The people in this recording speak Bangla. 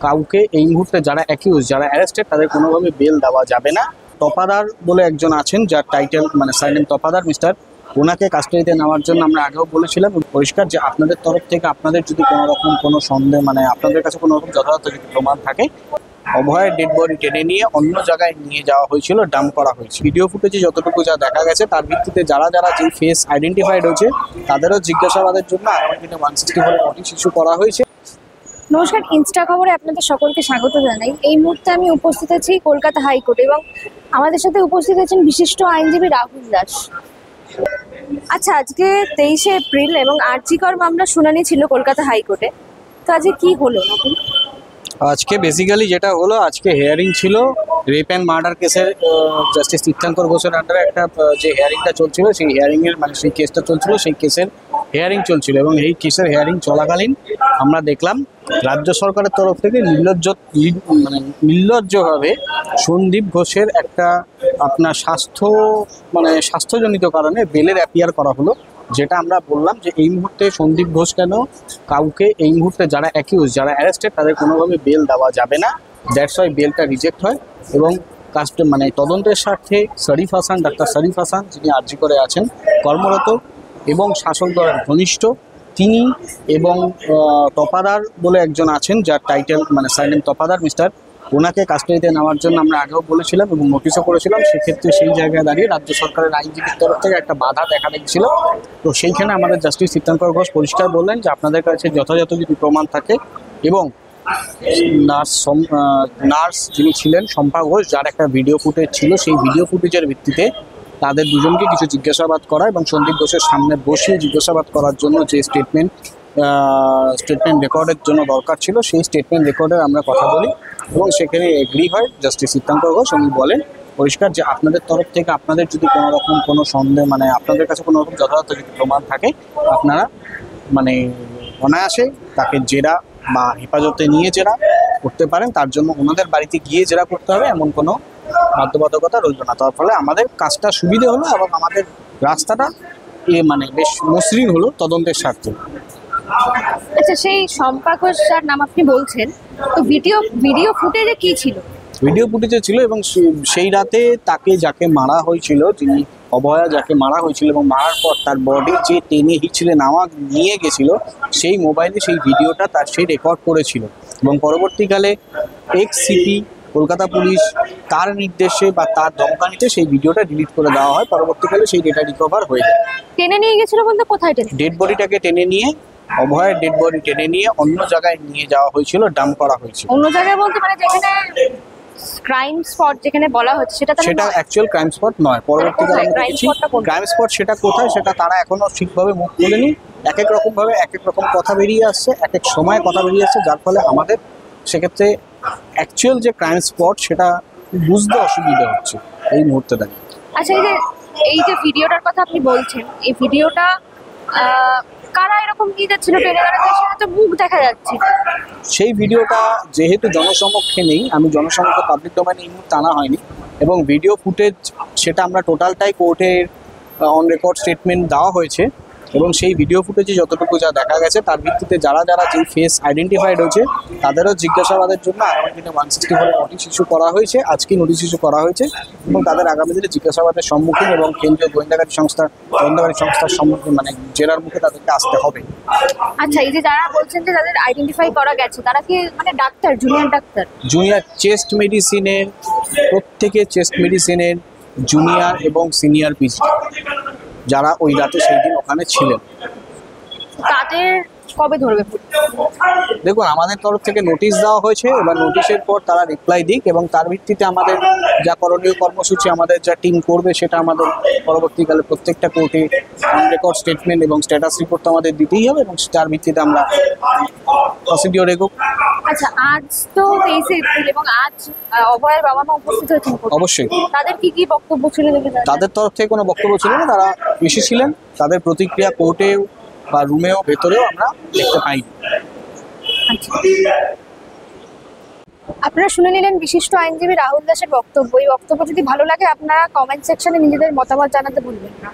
কাউকে এই মুহূর্তে যারা অ্যাকিউজ, যারা অ্যারেস্টেড, তাদের কোনোভাবে বেল দেওয়া যাবে না। তপাদার বলে একজন আছেন, যার টাইটেল মানে সাইলেন্ট তপাদার মিস্টার, ওনাকে কাস্টাডিতে নেওয়ার জন্য আমরা আগেও বলেছিলাম পরিষ্কার যে আপনাদের তরফ থেকে আপনাদের যদি কোনো রকম কোনো সন্দেহ মানে আপনাদের কাছে কোনো রকম যথাযথ যদি প্রমাণ থাকে, অভয়ের ডেড বডি টেনে নিয়ে অন্য জায়গায় নিয়ে যাওয়া হয়েছিল, ডাম্প করা হয়েছে। ভিডিও ফুটেজে যতটুকু যা দেখা গেছে তার ভিত্তিতে যারা যারা যে ফেস আইডেন্টিফাইড হয়েছে তাদেরও জিজ্ঞাসাবাদের জন্য আগামী দিনে 164 নোটিশ ইস্যু করা হয়েছে। নমস্কার, ইনস্টা খবরে আপনাদের সকলকে স্বাগত জানাই। এই মুহূর্তে আমি উপস্থিত আছি কলকাতা হাইকোর্টে এবং আমাদের সাথে উপস্থিত আছেন বিশিষ্ট আইনজীবী রাহুল দাস। আচ্ছা, আজকে 23শে এপ্রিল এবং আরজিকর মামলা শুনানি ছিল কলকাতা হাইকোর্টে, তো আজকে কি হলো? আজকে বেসিক্যালি যেটা হলো, আজকে হিয়ারিং ছিল রেপ অ্যান্ড মার্ডার কেসের। জাস্টিস তীর্থঙ্কর ঘোষের আন্ডারে একটা যে হিয়ারিংটা চলছিল, সেই হিয়ারিংয়ের মানে সেই কেসটা চলছিল, সেই কেসের হিয়ারিং চলছিল এবং এই কেসের হিয়ারিং চলাকালীন আমরা দেখলাম রাজ্য সরকারের তরফ থেকে নির্লজ্জভাবে সন্দীপ ঘোষের একটা আপনার স্বাস্থ্যজনিত কারণে বেলের অ্যাপিয়ার করা হলো। যেটা আমরা বললাম যে এই মুহূর্তে সন্দীপ ঘোষ কেন কাউকে এই মুহূর্তে যারা অ্যাকিউজ, যারা অ্যারেস্টেড, তাদের কোনোভাবে বেল দেওয়া যাবে না। দ্যাটস ওয়াই বেলটা রিজেক্ট হয় এবং তদন্তের স্বার্থে ডাক্তার শরীফ হাসান, যিনি আরজিকরে আছেন কর্মরত এবং শাসক দলের ঘনিষ্ঠ, তিনি এবং তপাদার বলে একজন আছেন, যার টাইটেল মানে সাইলেন্ট তপাদার মিস্টার, ওনাকে কাস্টাডিতে নেওয়ার জন্য আমরা আগেও বলেছিলাম এবং নোটিশও করেছিলাম। সেক্ষেত্রে সেই জায়গায় দাঁড়িয়ে রাজ্য সরকারের আইনজীবীর তরফ থেকে একটা বাধা দেখা দিচ্ছিল। তো সেইখানে আমাদের জাস্টিস তীর্থঙ্কর ঘোষ পরিষ্কার বললেন যে আপনাদের কাছে যথাযথ যদি প্রমাণ থাকে এবং নার্স যিনি ছিলেন শম্পা ঘোষ, যার একটা ভিডিও ফুটেজ ছিল, সেই ভিডিও ফুটেজের ভিত্তিতে তাদের দুজনকে কিছু জিজ্ঞাসাবাদ করা এবং সন্দীপ ঘোষের সামনে বসিয়ে জিজ্ঞাসাবাদ করার জন্য যে স্টেটমেন্ট রেকর্ডের জন্য দরকার ছিল, সেই স্টেটমেন্ট রেকর্ডের আমরা কথা বলি এবং সেখানে এগ্রি হয় জাস্টিস তীর্থঙ্কর ঘোষ। উনি বলেন পরিষ্কার যে আপনাদের তরফ থেকে আপনাদের যদি কোনো রকম কোনো সন্দেহ মানে আপনাদের কাছে কোনো রকম যথাযথ যদি প্রমাণ থাকে, আপনারা মানে অনায়াসে তাকে জেরা বা হেফাজতে নিয়ে জেরা করতে পারেন। তার জন্য ওনাদের বাড়িতে গিয়ে জেরা করতে হবে এমন কোনো বাধ্যবাধকতা রইল না। তার ফলে আমাদের কাজটা সুবিধে হলো এবং আমাদের রাস্তাটা মানে বেশ মসৃণ হলো তদন্তের স্বার্থে। আচ্ছা, সেই শম্পা ঘোষ যার নাম আপনি বলছেন, তো ভিডিও ফুটেজে কি ছিল? ভিডিও ফুটেজে ছিল এবং সেই রাতে তাকে যাকে মারা হয়েছিল, যিনি অভয়া যাকে মারা হয়েছিল এবং মারার পর তার বডি যে টেনে হিচড়ে নিয়ে গেছিল, সেই মোবাইলে সেই ভিডিওটা তার সেই রেকর্ড করেছিল এবং পরবর্তীকালে এক্স সিপি কলকাতা পুলিশ তার নির্দেশে বা তার ধমকানিতে সেই ভিডিওটা ডিলিট করে দেওয়া হয়। পরবর্তীকালে সেই ডেটা রিকভার হয়ে যায়। টেনে নিয়ে গেছিল বলতে কোথায়? ডেড বডিটাকে টেনে নিয়ে, অভয়ের ডেড বডি টেনে নিয়ে অন্য জায়গায় নিয়ে যাওয়া হয়েছিল, ডাম্প করা হয়েছিল। অন্য জায়গায় বলতে মানে যেখানে ক্রাইম স্পট যেখানে বলা হচ্ছে সেটা অ্যাকচুয়াল ক্রাইম স্পট নয়। পরবর্তীকালে আমরা দেখেছি ক্রাইম স্পট সেটা কোথায় সেটা তারা এখনো ঠিকভাবে মুখ খুলেনি। এক এক রকম কথা বেরিয়ে আসছে, এক এক সময় কথা বেরিয়ে আসছে, যার ফলে আমাদের সেক্ষেত্রে অ্যাকচুয়াল যে ক্রাইম স্পট সেটা বুঝতে অসুবিধা হচ্ছে এই মুহূর্তে দাঁড়িয়ে। আচ্ছা, এই যে ভিডিওটার কথা আপনি বলছেন, এই ভিডিওটা কারা এরকম নিয়ে যাচ্ছিল টেনে সেটা তো মুখ দেখা যাচ্ছে। সেই ভিডিওটা যেহেতু জনসমক্ষে নেই, আমি জনসমক্ষে পাবলিক ডোমেইনে এই মুহূর্তে আনা হয়নি এবং ভিডিও ফুটেজ সেটা আমরা টোটালটাই কোর্টের অন রেকর্ড স্টেটমেন্ট দেওয়া হয়েছে এবং সেই ভিডিও ফুটেজে যতটুকু যা দেখা গেছে তার ভিত্তিতে যারা যারা যে ফেস আইডেন্টিফাইড হয়েছে তাদেরও জিজ্ঞাসাবাদের জন্য আগামী দিনে 164 নোটিশ ইস্যু করা হয়েছে। আজকে নোটিশ ইস্যু করা হয়েছে এবং তাদের আগামী দিনে জিজ্ঞাসাবাদের সম্মুখীন এবং কেন্দ্রীয় গোয়েন্দাগারী সংস্থার সম্মুখীন মানে জেরার মুখে তাদেরকে আসতে হবে। আচ্ছা, এই যে যারা বলছেন যে তাদের আইডেন্টিফাই করা গেছে, তারা কি মানে ডাক্তার, জুনিয়র চেস্ট মেডিসিনের প্রত্যেকে চেস্ট মেডিসিনের জুনিয়র এবং সিনিয়র পিজি যারা ওই রাতে সেই দিন ওখানে ছিলেন। তাদের কবে ধরবে? দেখুন, আমাদের তরফ থেকে নোটিশ দেওয়া হয়েছে, এবার নোটিশের পর তারা রিপ্লাই দিক এবং তার ভিত্তিতে আমাদের যা করণীয় কর্মসূচি আমাদের যা টিম করবে সেটা আমাদের পরবর্তীকালে প্রত্যেকটা কোর্টে অন রেকর্ড স্টেটমেন্ট এবং স্ট্যাটাস রিপোর্ট তো আমাদের দিতেই হবে এবং তার ভিত্তিতে আমরা প্রসিডিওর এগোব। আচ্ছা, আজ তো 23শে এপ্রিল এবং আজ অভয়ের বাবা মা উপস্থিত হয়েছেন। অবশ্যই। তাদের কি বক্তব্য ছিল? তাদের তরফ থেকে কোনো বক্তব্য ছিল না, তারা এসেছিলেন। তাদের প্রতিক্রিয়া কোর্টে বা রুমেও ভেতরেও আমরা দেখতে পাই। আপনারা শুনে নিলেন বিশিষ্ট আইনজীবী রাহুল দাসের বক্তব্য। এই বক্তব্য যদি ভালো লাগে আপনারা কমেন্ট সেকশনে নিজেদের মতামত জানাতে ভুলবেন না।